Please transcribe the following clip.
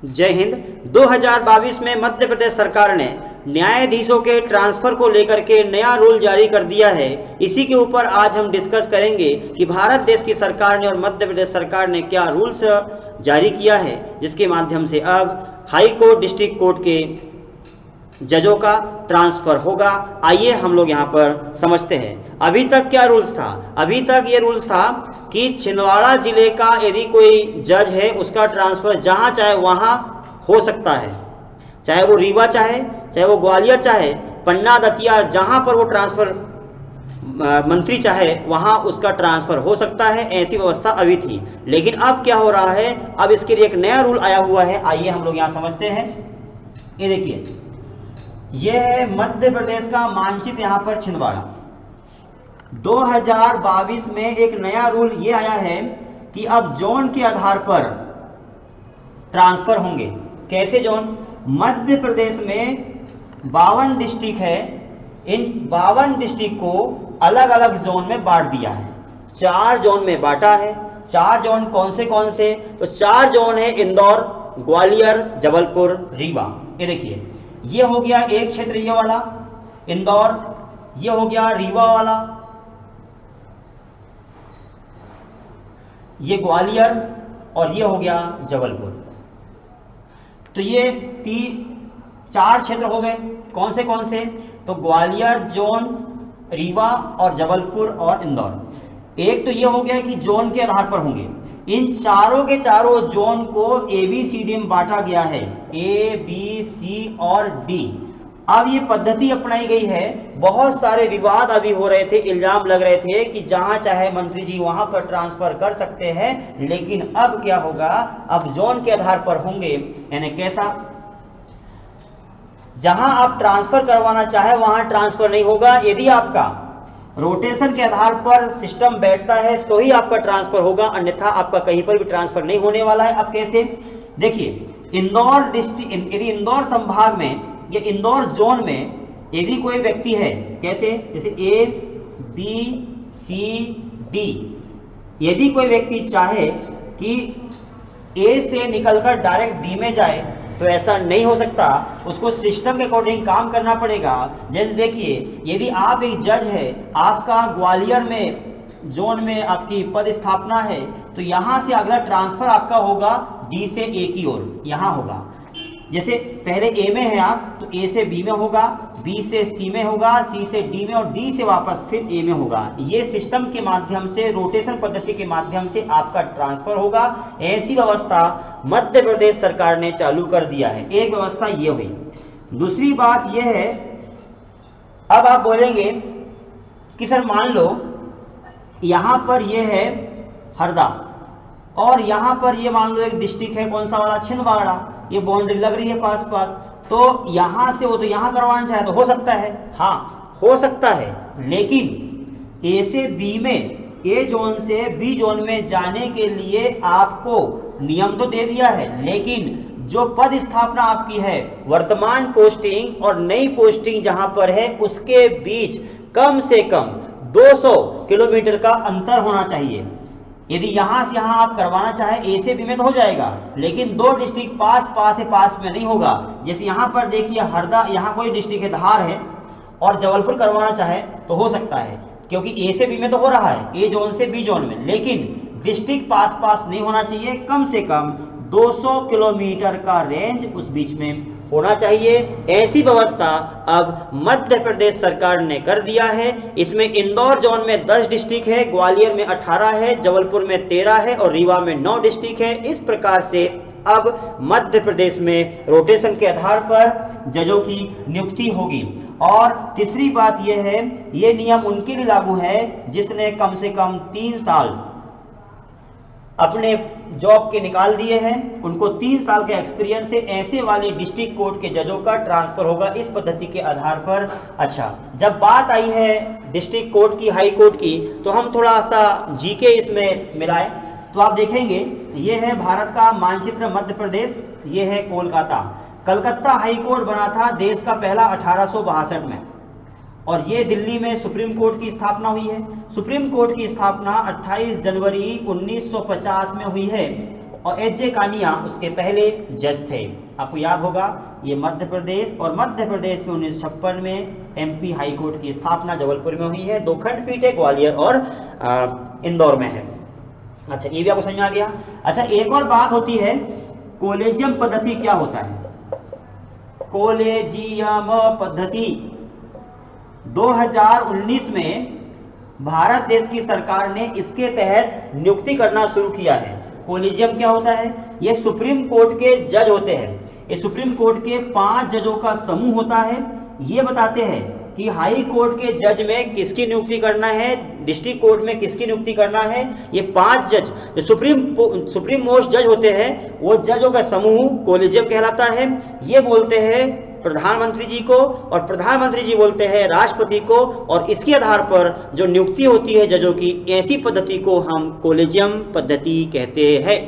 जय हिंद। 2022 में मध्य प्रदेश सरकार ने न्यायाधीशों के ट्रांसफर को लेकर के नया रूल जारी कर दिया है। इसी के ऊपर आज हम डिस्कस करेंगे कि भारत देश की सरकार ने और मध्य प्रदेश सरकार ने क्या रूल्स जारी किया है, जिसके माध्यम से अब हाई कोर्ट, डिस्ट्रिक्ट कोर्ट के जजों का ट्रांसफर होगा। आइए हम लोग यहाँ पर समझते हैं। अभी तक क्या रूल्स था? अभी तक ये रूल्स था कि छिंदवाड़ा जिले का यदि कोई जज है, उसका ट्रांसफर जहाँ चाहे वहाँ हो सकता है, चाहे वो रीवा चाहे वो ग्वालियर चाहे पन्ना दतिया, जहाँ पर वो ट्रांसफर मंत्री चाहे वहाँ उसका ट्रांसफर हो सकता है। ऐसी व्यवस्था अभी थी, लेकिन अब क्या हो रहा है, अब इसके लिए एक नया रूल आया हुआ है। आइए हम लोग यहाँ समझते हैं। ये देखिए, यह है मध्य प्रदेश का मानचित्र, यहाँ पर छिंदवाड़ा। 2022 में एक नया रूल ये आया है कि अब जोन के आधार पर ट्रांसफर होंगे। कैसे जोन? मध्य प्रदेश में 52 डिस्ट्रिक्ट है, इन 52 डिस्ट्रिक्ट को अलग अलग जोन में बांट दिया है। 4 जोन में बांटा है। 4 जोन कौन से? तो 4 जोन है इंदौर, ग्वालियर, जबलपुर, रीवा। ये देखिए, ये हो गया एक क्षेत्र, ये वाला इंदौर, ये हो गया रीवा वाला, ये ग्वालियर, और ये हो गया जबलपुर। तो ये 4 क्षेत्र हो गए। कौन से? तो ग्वालियर जोन, रीवा और जबलपुर और इंदौर। एक तो ये हो गया कि जोन के आधार पर होंगे। इन चारों के चारों जोन को ABCD में बांटा गया है, A, B, C और D। अब ये पद्धति अपनाई गई है। बहुत सारे विवाद अभी हो रहे थे, इल्जाम लग रहे थे कि जहां चाहे मंत्री जी वहां पर ट्रांसफर कर सकते हैं, लेकिन अब क्या होगा, अब जोन के आधार पर होंगे। यानी कैसा? जहां आप ट्रांसफर करवाना चाहे वहां ट्रांसफर नहीं होगा। यदि आपका रोटेशन के आधार पर सिस्टम बैठता है तो ही आपका ट्रांसफर होगा, अन्यथा आपका कहीं पर भी ट्रांसफर नहीं होने वाला है। अब कैसे? देखिए, इंदौर डिस्ट्रिक्ट, यदि इंदौर संभाग में या इंदौर जोन में यदि कोई व्यक्ति है, कैसे? जैसे A, B, C, D, यदि कोई व्यक्ति चाहे कि A से निकलकर डायरेक्ट D में जाए तो ऐसा नहीं हो सकता, उसको सिस्टम के अकॉर्डिंग काम करना पड़ेगा। जैसे देखिए, यदि आप एक जज है, आपका ग्वालियर में जोन में आपकी पद स्थापना है, तो यहां से अगला ट्रांसफर आपका होगा D से A की ओर, यहां होगा। जैसे पहले A में है आप, तो A से B में होगा, B से C में होगा, C से D में, और D से वापस फिर A में होगा। ये सिस्टम के माध्यम से, रोटेशन पद्धति के माध्यम से आपका ट्रांसफर होगा। ऐसी व्यवस्था मध्य प्रदेश सरकार ने चालू कर दिया है। एक व्यवस्था ये हुई। दूसरी बात ये है, अब आप बोलेंगे कि सर मान लो यहां पर ये है हरदा, और यहां पर ये मान लो एक डिस्ट्रिक्ट है, कौन सा वाला? छिंदवाड़ा। ये बाउंड्री लग रही है पास, तो यहां से वो तो यहां करवाना चाहे तो हो सकता है, हाँ हो सकता है। लेकिन A से B में, A जोन से B जोन में जाने के लिए आपको नियम तो दे दिया है, लेकिन जो पद स्थापना आपकी है, वर्तमान पोस्टिंग और नई पोस्टिंग जहां पर है, उसके बीच कम से कम 200 किलोमीटर का अंतर होना चाहिए। यदि यहां से यहां आप करवाना चाहे A से B में तो हो जाएगा, लेकिन 2 डिस्ट्रिक्ट पास में नहीं होगा। जैसे यहां पर देखिए हरदा, यहां कोई डिस्ट्रिक्ट है धार है, और जबलपुर करवाना चाहे तो हो सकता है, क्योंकि A से B में तो हो रहा है, A जोन से B जोन में, लेकिन डिस्ट्रिक्ट पास नहीं होना चाहिए। कम से कम 200 किलोमीटर का रेंज उस बीच में होना चाहिए। ऐसी व्यवस्था अब मध्य प्रदेश सरकार ने कर दिया है। इसमें इंदौर जोन में 10 डिस्ट्रिक्ट है, ग्वालियर में 18 है, जबलपुर में 13 है और रीवा में 9 डिस्ट्रिक्ट है। इस प्रकार से अब मध्य प्रदेश में रोटेशन के आधार पर जजों की नियुक्ति होगी। और तीसरी बात यह है, यह नियम उनके लिए लागू है जिसने कम से कम 3 साल अपने जॉब के निकाल दिए हैं, उनको 3 साल के एक्सपीरियंस से ऐसे वाले डिस्ट्रिक्ट कोर्ट के जजों का ट्रांसफर होगा इस पद्धति के आधार पर। अच्छा, जब बात आई है डिस्ट्रिक्ट कोर्ट की, हाई कोर्ट की, तो हम थोड़ा सा जीके इसमें मिलाएं तो आप देखेंगे ये है भारत का मानचित्र मध्य प्रदेश, ये है कोलकाता। कलकत्ता हाई कोर्ट बना था देश का पहला 1862 में, और ये दिल्ली में सुप्रीम कोर्ट की स्थापना हुई है। सुप्रीम कोर्ट की स्थापना 28 जनवरी 1950 में हुई है, और एच.जे. कानिया उसके पहले जज थे। आपको याद होगा ये मध्य प्रदेश, और मध्य प्रदेश में 1956 में एमपी हाई कोर्ट की स्थापना जबलपुर में हुई है। 2 खंडपीठ है, ग्वालियर और इंदौर में है। अच्छा, ये भी आपको समझ में आ गया। अच्छा, एक और बात होती है, कॉलेजियम पद्धति क्या होता है? कॉलेजियम पद्धति 2019 में भारत देश की सरकार ने इसके तहत नियुक्ति करना शुरू किया है। कॉलेजियम क्या होता है? ये सुप्रीम कोर्ट के जज होते हैं। ये सुप्रीम कोर्ट के 5 जजों का समूह होता है। ये बताते हैं कि हाई कोर्ट के जज में किसकी नियुक्ति करना है, डिस्ट्रिक्ट कोर्ट में किसकी नियुक्ति करना है। ये 5 जज जो सुप्रीम मोस्ट जज होते हैं, वो जजों का समूह कॉलेजियम कहलाता है। ये बोलते हैं प्रधानमंत्री जी को, और प्रधानमंत्री जी बोलते हैं राष्ट्रपति को, और इसके आधार पर जो नियुक्ति होती है जजों की, ऐसी पद्धति को हम कॉलेजियम पद्धति कहते हैं।